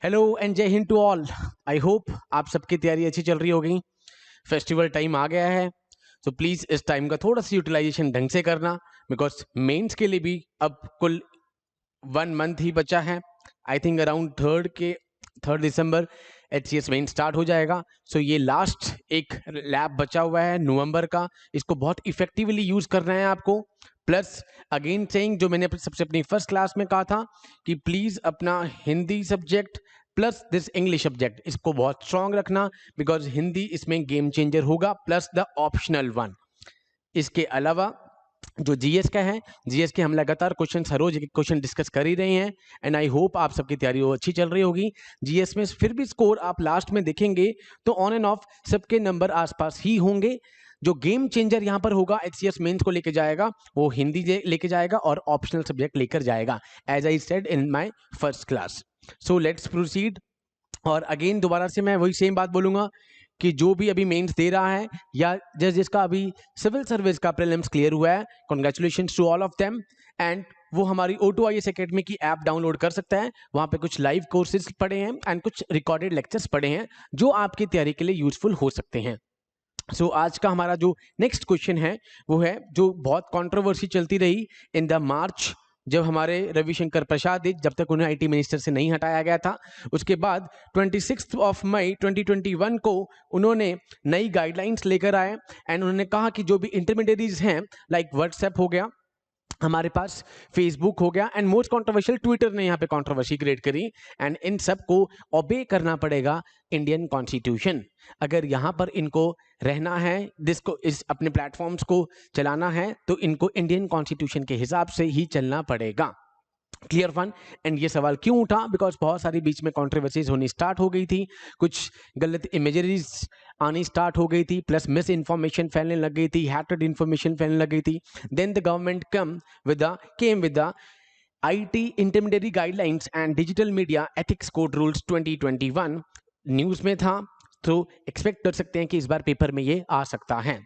Hello and Jai Hind to all. I hope आप सबकी तैयारी अच्छी चल रही होगी। फेस्टिवल टाइम आ गया है, तो प्लीज़ इस टाइम का थोड़ा सा यूटिलाइजेशन ढंग से करना, बिकॉज मेंस के लिए भी अब कुल 1 मंथ ही बचा है। I think around 3rd December HCS main start हो जाएगा। सो ये लास्ट एक लैब बचा हुआ है नवंबर का, इसको बहुत इफेक्टिवली यूज़ करना है आपको। प्लस अगेन सेइंग, जो मैंने सबसे अपनी फर्स्ट क्लास में कहा था कि प्लीज़ अपना Hindi subject plus this English subject, इसको बहुत स्ट्रांग रखना, बिकॉज हिंदी इसमें गेम चेंजर होगा, प्लस द ऑप्शनल वन। इसके अलावा जो जीएस का है, जीएस के हम लगातार क्वेश्चन हर रोज एक क्वेश्चन डिस्कस कर ही रहे हैं, एंड आई होप आप सबकी तैयारी अच्छी चल रही होगी। जीएस में फिर भी स्कोर आप लास्ट में देखेंगे तो ऑन एंड ऑफ सबके नंबर आसपास ही होंगे। जो गेम चेंजर यहाँ पर होगा HCS मेंस को लेके जाएगा, वो हिंदी लेके जाएगा और ऑप्शनल सब्जेक्ट लेकर जाएगा, as I said in my first class. So let's proceed. और अगेन दोबारा से मैं वही सेम बात बोलूंगा कि जो भी अभी मेंस दे रहा है या जिसका अभी सिविल सर्विस का प्रीलिम्स क्लियर हुआ है, congratulations to all of them. And वो हमारी O2IAS एकेडमी की ऐप डाउनलोड कर सकता है, वहाँ पे कुछ लाइव कोर्सेज पढ़े हैं एंड कुछ रिकॉर्डेड लेक्चर्स पढ़े हैं जो आपकी तैयारी के लिए यूजफुल हो सकते हैं। सो आज का हमारा जो नेक्स्ट क्वेश्चन है वो है, जो बहुत कंट्रोवर्सी चलती रही इन द मार्च, जब हमारे रविशंकर प्रसाद जी, जब तक उन्हें IT मिनिस्टर से नहीं हटाया गया था, उसके बाद 26 मई 2021 को उन्होंने नई गाइडलाइंस लेकर आए एंड उन्होंने कहा कि जो भी इंटरमीडिएरीज हैं, लाइक व्हाट्सएप हो गया, हमारे पास फेसबुक हो गया, एंड मोस्ट कंट्रोवर्शियल ट्विटर ने यहाँ पे कंट्रोवर्सी क्रिएट करी, एंड इन सब को ओबे करना पड़ेगा इंडियन कॉन्स्टिट्यूशन। अगर यहाँ पर इनको रहना है, जिसको इस अपने प्लेटफॉर्म्स को चलाना है, तो इनको इंडियन कॉन्स्टिट्यूशन के हिसाब से ही चलना पड़ेगा। Clear one. एंड ये सवाल क्यों उठा? बिकॉज बहुत सारी बीच में कंट्रोवर्सीज होनी स्टार्ट हो गई थी, कुछ गलत इमेजरीज आनी स्टार्ट हो गई थी, प्लस मिस इन्फॉर्मेशन फैलने लग गई थी, हैटेड इन्फॉर्मेशन फैलने लग गई थी। Then the government came with the IT intermediary guidelines and digital media ethics code rules 2021 news में था, तो एक्सपेक्ट कर सकते हैं कि इस बार पेपर में ये आ सकता है।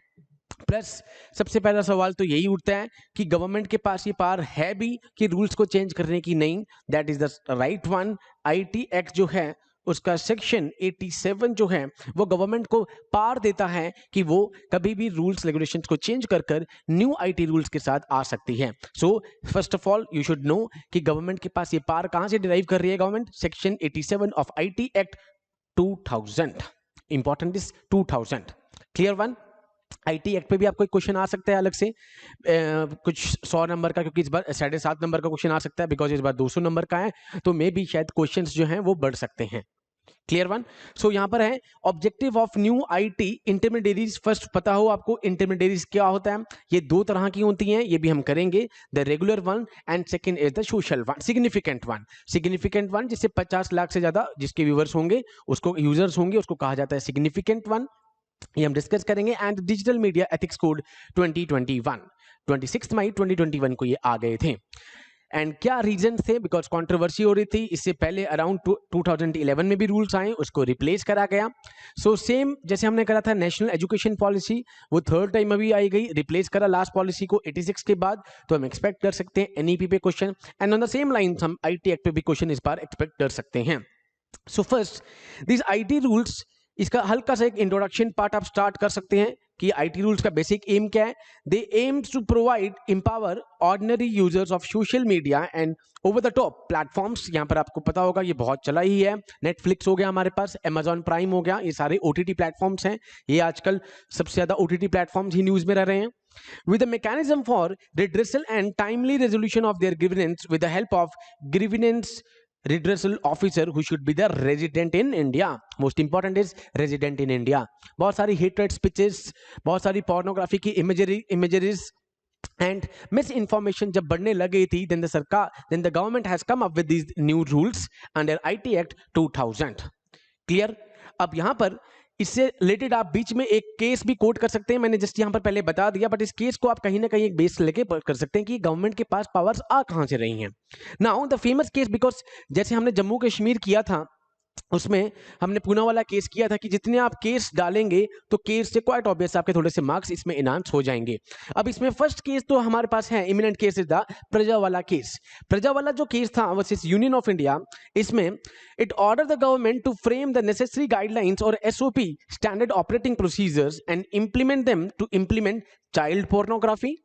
प्लस सबसे पहला सवाल तो यही उठता है कि गवर्नमेंट के पास ये पावर है भी कि रूल्स को चेंज करने की? नहीं, that is the right one. IT act जो है उसका सेक्शन 87 जो है वो गवर्नमेंट को पावर देता है कि वो कभी भी रूल्स रेगुलेशंस को चेंज कर न्यू IT रूल्स के साथ आ सकती है। So first of all you should know कि गवर्नमेंट के पास ये पावर कहां से डिराइव कर रही है government? Section 87 of IT act 2000। Important is 2000। Clear one. IT act पे भी आपको एक क्वेश्चन आ सकता है अलग से, कुछ 100 नंबर का, क्योंकि इस बार 7.5 नंबर का क्वेश्चन आ सकता है, बिकॉज इस बार 200 नंबर का है, तो मे भी शायद क्वेश्चंस जो हैं वो बढ़ सकते हैं। Clear one. सो यहां पर है objective of new IT intermediaries. First पता हो आपको इंटरमीडिएरीज क्या होता है? ये दो तरह की होती हैं, ये भी हम करेंगे, the regular one and second is the social one, significant one. Significant one जिससे 50 लाख से ज्यादा जिसके व्यूअर्स होंगे, उसको यूजर्स होंगे, उसको कहा जाता है सिग्निफिकेंट वन। ये हम डिस्कस करेंगे। And digital media ethics code 2021, 26 मई 2021 को ये आ गए थे। एंड क्या रीजन थे? बिकॉज कंट्रोवर्सी हो रही थी, इससे पहले अराउंड 2011 में भी रूल्स आए, उसको रिप्लेस करा गया। सो सेम जैसे हमने करा था नेशनल एजुकेशन पॉलिसी, वो थर्ड टाइम अभी आई गई, रिप्लेस करा लास्ट पॉलिसी को 86 के बाद, तो हम एक्सपेक्ट कर सकते हैं NEP पे question, and on the same line हम IT एक्ट पे भी क्वेश्चन इस बार एक्सपेक्ट कर सकते हैं। So first this IT rules, इसका हल्का सा एक इंट्रोडक्शन पार्ट आप स्टार्ट कर सकते हैं कि IT रूल्स का बेसिक एम क्या है। They aims to provide empower ordinary users of social media and over the top platforms. यहाँ पर आपको पता होगा ये बहुत चला ही है, नेटफ्लिक्स हो गया हमारे पास, Amazon प्राइम हो गया, ये सारे OTT प्लेटफॉर्म्स हैं, ये आजकल सबसे ज्यादा OTT प्लेटफॉर्म्स ही न्यूज में रह रहे हैं। with a mechanism for redressal and timely resolution of their grievance with the help of grievance redressal officer who should be the resident in India. Most important is resident in India. बहुत सारी hatred speeches, बहुत सारी pornography की imageries and misinformation जब बढ़ने लगी थी, then the government has come up with these new rules under IT Act 2000. Clear? अब यहां पर इससे रिलेटेड आप बीच में एक केस भी कोट कर सकते हैं, मैंने जस्ट यहां पर पहले बता दिया, बट इस केस को आप कहीं ना कहीं एक बेस लेके कर सकते हैं कि गवर्नमेंट के पास पावर्स आ कहां से रही हैं। Now the famous case, because जैसे हमने जम्मू कश्मीर किया था उसमें हमने पूना वाला केस किया था कि जितने आप केस डालेंगे तो केस से क्वाइट ऑब्वियस आपके थोड़े से मार्क्स इसमें इनहांस हो जाएंगे। अब इसमें फर्स्ट केस तो हमारे पास है, इमिनेंट केस इज द प्रजा वाला केस। प्रजा वाला जो केस था वर्सेस यूनियन ऑफ इंडिया, इसमें it order the government to frame the necessary guidelines और SOP standard operating procedures and implement them to implement child pornography,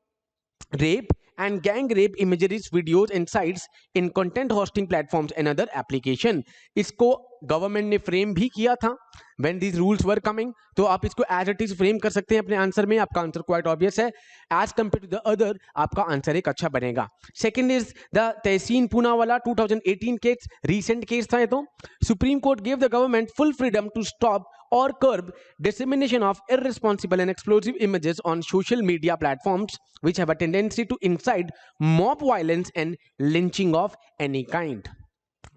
rape and gang rape imageries, videos and sites in content hosting platforms and other application। इसको government ने frame भी किया था when these rules were coming। तो आप इसको as it is frame कर सकते हैं अपने आंसर में, आपका आंसर क्वाइट ऑब्वियस है। as compared to the other आपका आंसर एक अच्छा बनेगा। सेकंड इज द तहसीन पूना वाला 2018 केस, रीसेंट केस था ये। तो supreme court gave the government full freedom to stop or curb dissemination of irresponsible and explosive images on social media platforms which have a tendency to incite mob violence and lynching of any kind।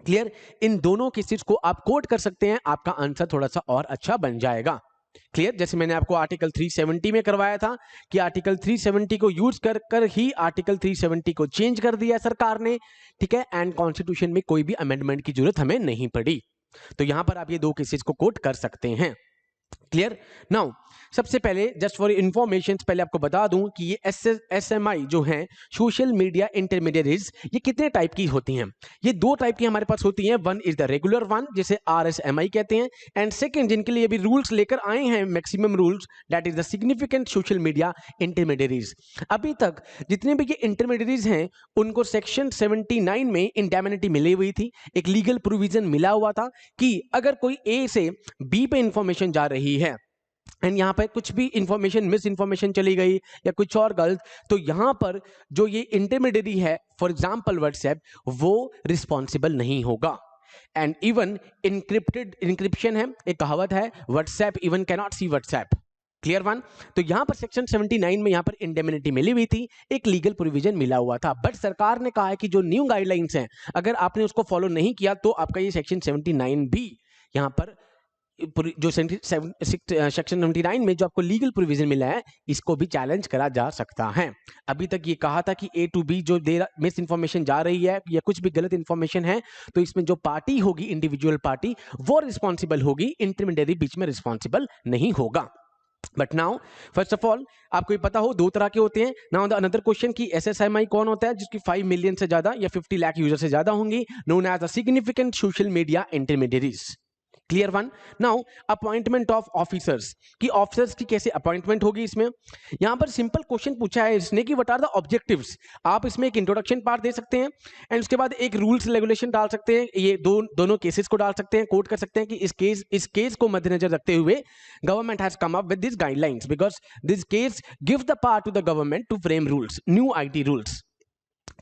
Clear? इन दोनों cases को आप coat कर सकते हैं, आपका answer थोड़ा सा और अच्छा बन जाएगा। क्लियर? जैसे मैंने आपको आर्टिकल 370 में करवाया था कि आर्टिकल 370 को यूज कर कर ही आर्टिकल 370 को चेंज कर दिया सरकार ने, ठीक है, एंड कॉन्स्टिट्यूशन में कोई भी अमेंडमेंट की जरूरत हमें नहीं पड़ी। तो यहां पर आप ये दो केसेस को कोट कर सकते हैं। क्लियर? नाउ सबसे पहले जस्ट फॉर इंफॉर्मेशन पहले आपको बता दूं कि ये एसएमआई जो हैं, सोशल मीडिया इंटरमीडिएरीज, ये कितने टाइप की होती हैं? ये दो टाइप की हमारे पास होती हैं। One is the regular one जिसे आरएसएमआई कहते हैं, एंड सेकंड जिनके लिए भी रूल्स लेकर आए हैं maximum rules, that is the significant social media intermediaries. अभी तक जितने भी ये इंटरमीडिएरीज हैं उनको सेक्शन 79 में इंडेमनिटी मिली हुई थी, एक लीगल प्रोविजन मिला हुआ था कि अगर कोई ए से बी पे इंफॉर्मेशन जा रही है एंड यहां पर कुछ भी इंफॉर्मेशन मिस इंफॉर्मेशन चली गई या कुछ और गलत, तो यहां पर जो ये इंटरमीडिएरी है, फॉर एग्जांपल व्हाट्सएप, वो रिस्पॉन्सिबल नहीं होगा। एंड इवन इंक्रिप्शन है, एक कहावत है, WhatsApp even can not see WhatsApp. Clear one? तो यहां पर सेक्शन 79 में यहां पर इंडेमनिटी मिली हुई थी, एक लीगल प्रोविजन मिला हुआ था, बट सरकार ने कहा है कि जो न्यू गाइडलाइंस हैं अगर आपने उसको फॉलो नहीं किया तो आपका ये सेक्शन 79 भी यहां पर जो सेक्शन 79 में जो आपको लीगल प्रोविजन मिला है इसको भी चैलेंज करा जा सकता है। अभी तक ये कहा था कि ए टू बी जो मिस इंफॉर्मेशन जा रही है या कुछ भी गलत इंफॉर्मेशन है तो इसमें जो पार्टी होगी, इंडिविजुअल पार्टी, वो रिस्पॉन्सिबल होगी, इंटरमीडिएरी बीच में रिस्पॉन्सिबल नहीं होगा। But now first of all आपको ये पता हो दो तरह के होते हैं। नाउ द अनदर क्वेश्चन कि एसएसएमआई कौन होता है जिसकी 5 मिलियन से ज्यादा या 50 लाख यूजर से ज्यादा होंगी, known as the significant social media intermediaries. Clear one? Now appointment of officers, कि ऑफिसर्स की कैसे अपॉइंटमेंट होगी इसमें। यहां पर सिंपल क्वेश्चन पूछा है इसने कि व्हाट आर द ऑब्जेक्टिव्स। आप इसमें एक इंट्रोडक्शन पार्ट दे सकते हैं एंड उसके बाद एक रूल्स रेगुलेशन डाल सकते हैं, ये दोनों केसेस को डाल सकते हैं, कोट कर सकते हैं कि इस केस को मद्देनजर रखते हुए government has come up with this guidelines because this case give the power to the government to frame rules, new IT rules.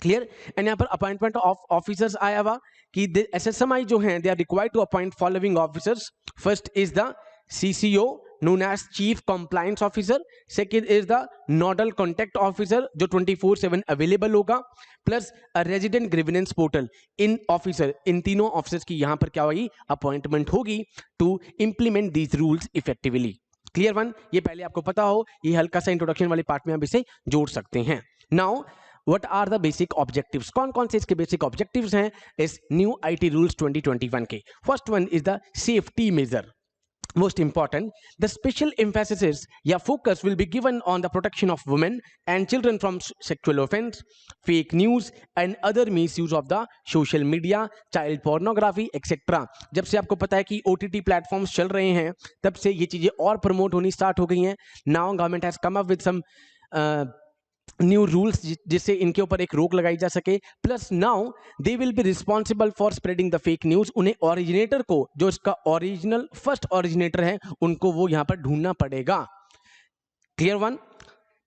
Clear? And यहाँ पर अपॉइंटमेंट ऑफ ऑफिसर्स आया हुआ कि एसएसएमआई जो हैं they are required to appoint following officers. First is the CCO known as Chief Compliance Officer, second is the Nodal Contact Officer जो 24/7 available होगा, plus a resident grievance portal. इन officer, इन तीनों ऑफिसर्स की यहाँ पर क्या होगी, अपॉइंटमेंट होगी to implement these rules effectively. Clear one? ये पहले आपको पता हो, ये हल्का सा इंट्रोडक्शन वाले पार्ट में आप इसे जोड़ सकते हैं। Now What are the basic objectives? कौन कौन से इसके बेसिक ऑब्जेक्टिव्स हैं इस न्यू आईटी रूल्स 2021 के? First one is the safety major, most important. The special emphasis या focus will be given on the protection of women and children from sexual offense, fake news and other misuse of the social media, child pornography etc. जब से आपको पता है कि OTT platforms चल रहे हैं तब से ये चीजें और प्रमोट होनी स्टार्ट हो गई हैं। Now government has come up with some new rules जिससे इनके ऊपर एक रोक लगाई जा सके। Plus now they will be responsible for spreading the fake news. उन्हें ओरिजिनेटर को, जो इसका ओरिजिनल फर्स्ट ओरिजिनेटर है, उनको वो यहां पर ढूंढना पड़ेगा। Clear one?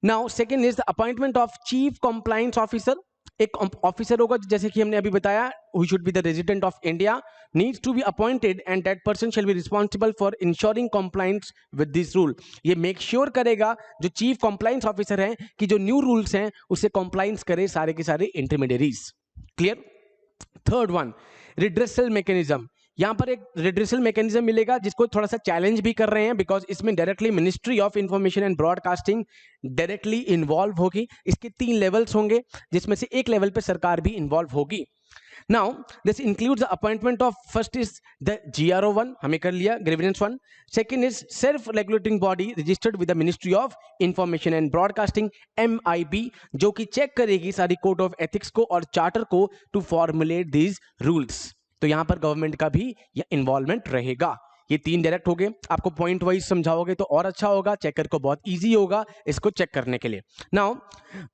Now second is the appointment of chief compliance officer. एक ऑफिसर होगा जैसे कि हमने अभी बताया, who should be the resident of India, needs to be appointed and that person shall be responsible for ensuring compliance with this rule। ये make sure करेगा जो चीफ कंप्लायंस ऑफिसर है कि जो न्यू रूल्स हैं उससे कंप्लायंस करे सारे के सारे intermediaries. Clear? Third one, redressal mechanism. यहां पर एक रिड्रेसल मैकेनिज्म मिलेगा जिसको थोड़ा सा चैलेंज भी कर रहे हैं बिकॉज इसमें directly ministry of information and broadcasting directly involve होगी। इसके 3 लेवल्स होंगे जिसमें से एक लेवल पे सरकार भी इन्वॉल्व होगी। Now this includes the appointment of, first is the GRO1, हमें कर लिया, grievance 1. Second is self regulating body registered with the ministry of information and broadcasting, MIB, जो कि चेक करेगी सारी कोड ऑफ एथिक्स को और चार्टर को टू फॉर्मुलेट दीज रूल्स. तो यहां पर गवर्नमेंट का भी इन्वॉल्वमेंट रहेगा. ये 3 डायरेक्ट हो गए. आपको पॉइंट वाइज समझाओगे तो और अच्छा होगा, चेकर को बहुत इजी होगा इसको चेक करने के लिए. नाउ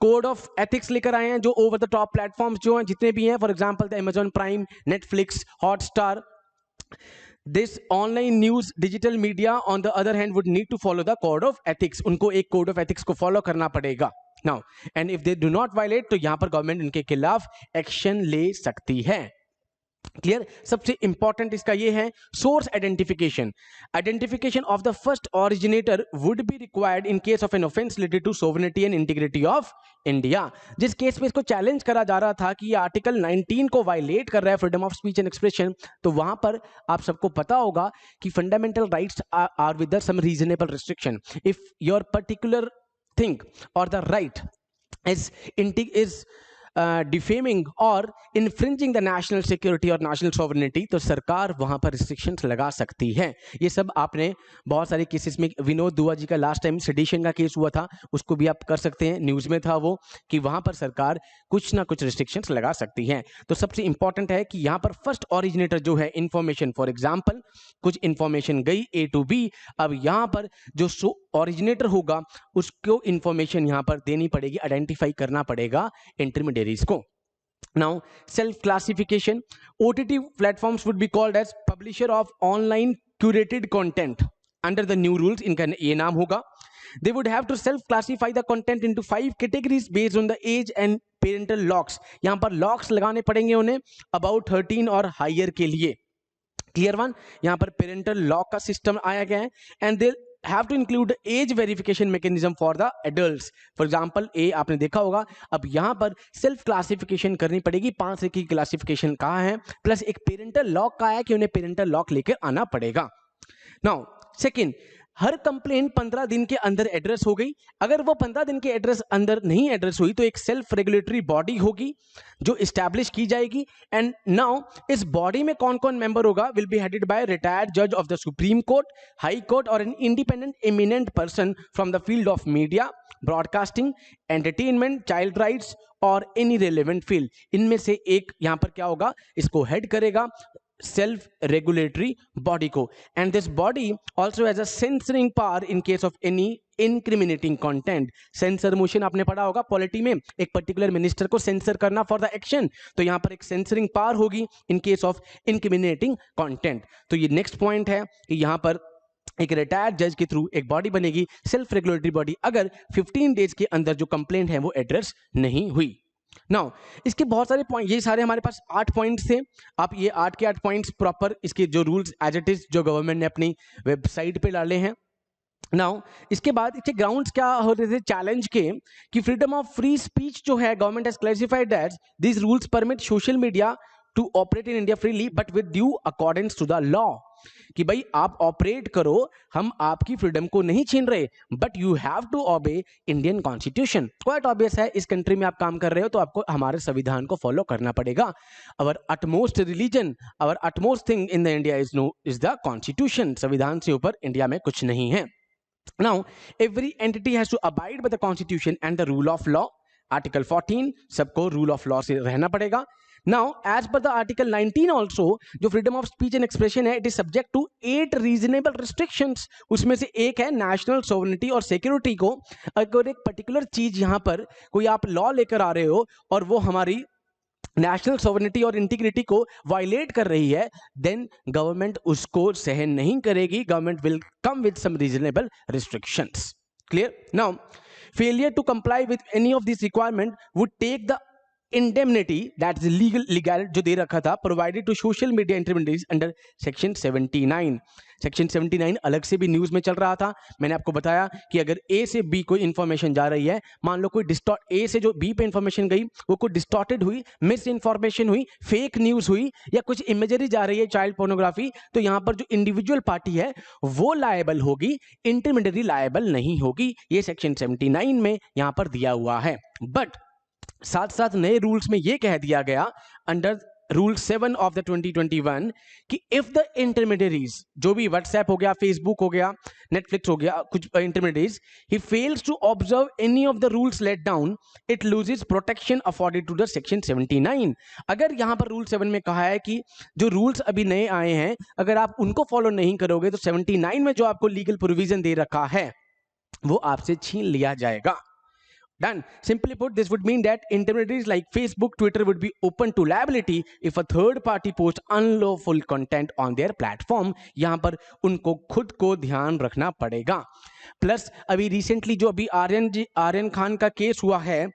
कोड ऑफ एथिक्स लेकर आए हैं जो ओवर द टॉप प्लेटफॉर्म्स जो हैं जितने भी हैं, for example the Amazon prime, Netflix, Hotstar. This online news digital media on the other hand would need to follow the code of ethics. उनको एक कोड ऑफ एथिक्स को follow करना पड़ेगा. Now and if they do not violate तो यहां पर government उनके खिलाफ एक्शन ले सकती है. क्लियर. सबसे इंपॉर्टेंट इसका ये है source identification. Identification of the first originator would be required in case of an offence related to sovereignty and integrity of India. जिस केस में इसको चैलेंज करा जा रहा था कि ये आर्टिकल 19 को वायलेट कर रहा है, freedom of speech and expression, तो वहां पर आप सबको पता होगा कि fundamental rights are with some reasonable restriction. If your particular thing or the right is defaming or infringing the national security or national sovereignty, तो सरकार वहां पर रिस्ट्रिक्शंस लगा सकती है. ये सब आपने बहुत सारे केसेस में, विनोद दुआ जी का लास्ट टाइम सेडिशन का केस हुआ था, उसको भी आप कर सकते हैं, न्यूज में था वो, कि वहां पर सरकार कुछ ना कुछ रिस्ट्रिक्शंस लगा सकती है. तो सबसे इंपॉर्टेंट है कि यहां पर फर्स्ट ओरिजिनेटर जो है इंफॉर्मेशन, फॉर एग्जाम्पल कुछ इंफॉर्मेशन गई A to B, अब यहां पर जो ओरिजिनेटर होगा उसको इंफॉर्मेशन यहां पर देनी पड़ेगी, आइडेंटिफाई करना पड़ेगा इंटरमीडियरीज को. Now self classification. OTT platforms would be called as publisher of online curated content under the new rules. इनका ये नाम होगा. They would have to self classify the content into 5 categories based on the age and parental locks. यहां पर locks लगाने पड़ेंगे उन्हें about 13 और हायर के लिए. Clear one. यहां पर पेरेंटल लॉक का सिस्टम आया गया है. And they have to include age verification mechanism for the adults. For example A आपने देखा होगा. अब यहां पर सेल्फ क्लासिफिकेशन करनी पड़ेगी. 5 तरह की क्लासिफिकेशन कहा है, प्लस एक पेरेंटल लॉक का है कि उन्हें पेरेंटल लॉक लेकर आना पड़ेगा. नाउ सेकेंड, हर कंप्लेंट 15 दिन के अंदर एड्रेस हो गई. अगर वो 15 दिन के एड्रेस अंदर नहीं एड्रेस हुई तो एक सेल्फ रेगुलेटरी बॉडी होगी जो इस्टेब्लिश की जाएगी. एंड नाउ इस बॉडी में कौन कौन मेंबर होगा? Will be headed by retired जज of the supreme court, high court और an independent eminent person from the field of media, broadcasting, entertainment, child rights और एनी रेलेवेंट फील्ड. इनमें से एक यहां पर क्या होगा? इसको हेड करेगा सेल्फ रेगुलेटरी बॉडी को. And this body also has a censoring power in case of any incriminating content. Censure motion आपने पढ़ा होगा पॉलिटी में, एक पर्टिकुलर मिनिस्टर को सेंसर करना फॉर द एक्शन, तो यहां पर एक सेंसरिंग पावर होगी इन केस ऑफ इंक्रिमिनेटिंग कंटेंट. तो ये नेक्स्ट पॉइंट है कि यहां पर एक रिटायर्ड जज के थ्रू एक बॉडी बनेगी, सेल्फ रेगुलेटरी बॉडी, अगर 15 डेज के अंदर जो कंप्लेंट है वो एड्रेस नहीं हुई. नाउ इसके बहुत सारे पॉइंट, ये सारे हमारे पास 8 पॉइंट्स थे. आप ये 8 के 8 पॉइंट्स प्रॉपर इसके जो रूल्स एज इट इज जो गवर्नमेंट ने अपनी वेबसाइट पे डाले हैं. नाउ इसके बाद इसके ग्राउंड्स क्या हो रहे थे चैलेंज के, कि फ्रीडम ऑफ फ्री स्पीच जो है government has classified that this rules permit social media to operate in India freely but with due accordance to the law. कि भाई आप ऑपरेट करो, हम आपकी फ्रीडम को नहीं छीन रहे, but you have to obey Indian constitution. Quite obvious है, इस कंट्री में आप काम कर रहे हो तो आपको हमारे संविधान को फॉलो करना पड़ेगा. Our utmost religion, our utmost thing in the India is the constitution. संविधान से ऊपर इंडिया में कुछ नहीं है. Now every entity has to abide by the constitution and the rule of law. Article 14 सबको रूल ऑफ लॉ से रहना पड़ेगा. Now, as per the Article 19 also, जो freedom of speech and expression है, it is subject to 8 reasonable restrictions. उसमें से एक है national sovereignty और security को. अगर एक particular चीज यहाँ पर कोई आप law लेकर आ रहे हो और वो हमारी नेशनल सॉवरेनिटी और इंटीग्रिटी को वायलेट कर रही है, देन गवर्नमेंट उसको सहन नहीं करेगी. Government will come with some reasonable restrictions. Clear. Now failure to comply with any of this requirement would take the indemnity, that is legal जो दे रखा था, provided to social media intermediaries under section 79. Section 79 अलग से भी news में चल रहा था. मैंने आपको बताया कि अगर ए से बी कोई इंफॉर्मेशन जा रही है, मान लो कोई ए से जो बी पे इंफॉर्मेशन गई वो कोई डिस्टॉर्टेड हुई, मिस इंफॉर्मेशन हुई, फेक न्यूज हुई या कुछ इमेजरी जा रही है, चाइल्ड पोर्नोग्राफी, तो यहां पर जो इंडिविजुअल पार्टी है वो लायबल होगी, इंटरमीडियरी लायबल नहीं होगी. ये सेक्शन 79 में यहां पर दिया हुआ है. बट साथ साथ नए रूल्स में यह कह दिया गया अंडर रूल 7 ऑफ द 2021 कि इफ द इंटरमीडियरीज, जो भी व्हाट्सएप हो गया, फेसबुक हो गया, नेटफ्लिक्स हो गया, कुछ intermediaries, he fails to observe any of the rules let down, it loses protection afforded to the section 79। अगर यहां पर रूल 7 में कहा है कि जो रूल्स अभी नए आए हैं अगर आप उनको फॉलो नहीं करोगे तो 79 में जो आपको लीगल प्रोविजन दे रखा है वो आपसे छीन लिया जाएगा। Done. Simply put, this would mean that intermediaries like Facebook, Twitter would be open to liability if a third party posts unlawful content on their platform. यहां पर उनको खुद को ध्यान रखना पड़ेगा। प्लस अभी रिसेंटली जो अभी आर्यन खान का केस हुआ है,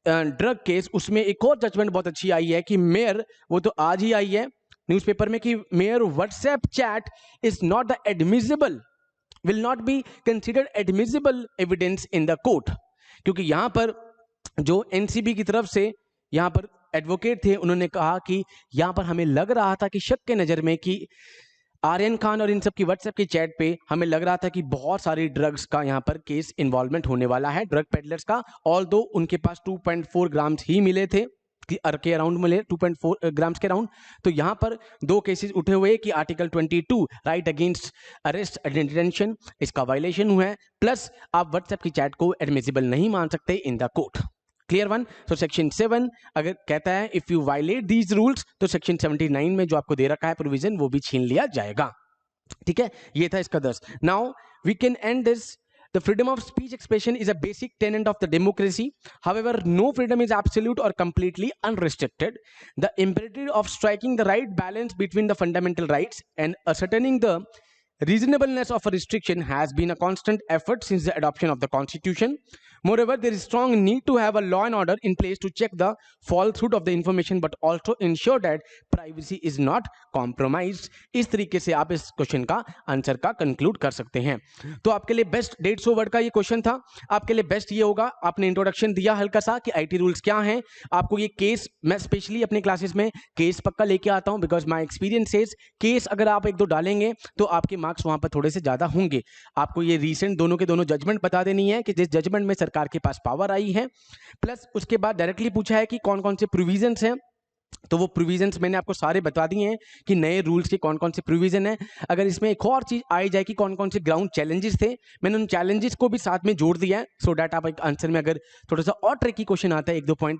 ड्रग केस, उसमें एक और जजमेंट बहुत अच्छी आई है कि मेयर, वो तो आज ही आई है न्यूज़पेपर में, कि mayor WhatsApp chat is not the admissible, will not be considered admissible evidence in the court. क्योंकि यहां पर जो एनसीबी की तरफ से यहां पर एडवोकेट थे, उन्होंने कहा कि यहां पर हमें लग रहा था कि शक के नजर में कि आर्यन खान और इन सब की व्हाट्सएप की चैट पे हमें लग रहा था कि बहुत सारी ड्रग्स का यहां पर केस इन्वॉल्वमेंट होने वाला है, ड्रग पेडलर्स का। ऑल्दो उनके पास 2.4 ग्राम्स ही मिले थे के अराउंड मिले, 2.4 ग्राम्स के अराउंड। तो यहां पर दो केसेस उठे हुए कि article 22 right against arrest and detention, इसका वायलेशन हुआ है, प्लस आप व्हाट्सएप की चैट को एडमिसिबल नहीं मान सकते in the court. Clear one. So section 7 अगर कहता है if you violate these rules तो सेक्शन 79 में जो आपको दे रखा है प्रोविजन वो भी छीन लिया जाएगा। ठीक है, ये था इसका 10। Now we can end this. The freedom of speech expression is a basic tenet of the democracy. However, no freedom is absolute or completely unrestricted. The imperative of striking the right balance between the fundamental rights and ascertaining the reasonableness of a restriction has been a constant effort since the adoption of the Constitution. Moreover, there is strong need to have a law and order in place to check the falsehood of the information, but also ensure that privacy is not compromised. इस तरीके से आप इस question का answer का conclude कर सकते हैं। तो आपके लिए बेस्ट 150 वर्ड का ये क्वेश्चन था। आपके लिए बेस्ट ये होगा, आपने इंट्रोडक्शन दिया हल्का सा कि आईटी रूल्स क्या हैं। आपको ये केस, मैं स्पेशली अपने क्लासेस में केस पक्का लेके आता हूं, because my experience says case अगर आप एक दो डालेंगे तो आपके मार्क्स वहां पर थोड़े से ज्यादा होंगे। आपको ये रीसेंट दोनों के दोनों जजमेंट बता देनी है कि जिस जजमेंट में सरकार के पास पावर आई है, प्लस उसके बाद डायरेक्टली पूछा है कि कौन कौन से प्रोविजंस हैं। तो वो प्रोविजंस मैंने आपको सारे बता दिए हैं कि नए रूल्स के कौन कौन से प्रोविजन है। अगर इसमें एक और चीज आई जाए कि कौन कौन से ग्राउंड चैलेंजेस थे, मैंने उन चैलेंजेस को भी साथ में जोड़ दिया है, सो दैट आप एक आंसर में अगर थोड़ा सा और ट्रिकी क्वेश्चन आता है, एक दो पॉइंट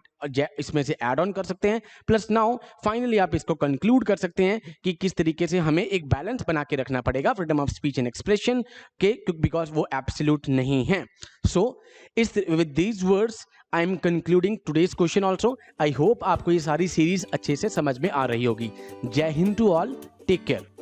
इसमें से ऐड ऑन कर सकते हैं। प्लस नाउ फाइनली आप इसको कंक्लूड कर सकते हैं कि किस तरीके से हमें एक बैलेंस बना के रखना पड़ेगा freedom of speech and expression के, बिकॉज वो एब्सोल्यूट नहीं है। So with these words I am concluding today's question also. I hope आपको ये सारी सीरीज अच्छे से समझ में आ रही होगी। Jai Hind to all, take care.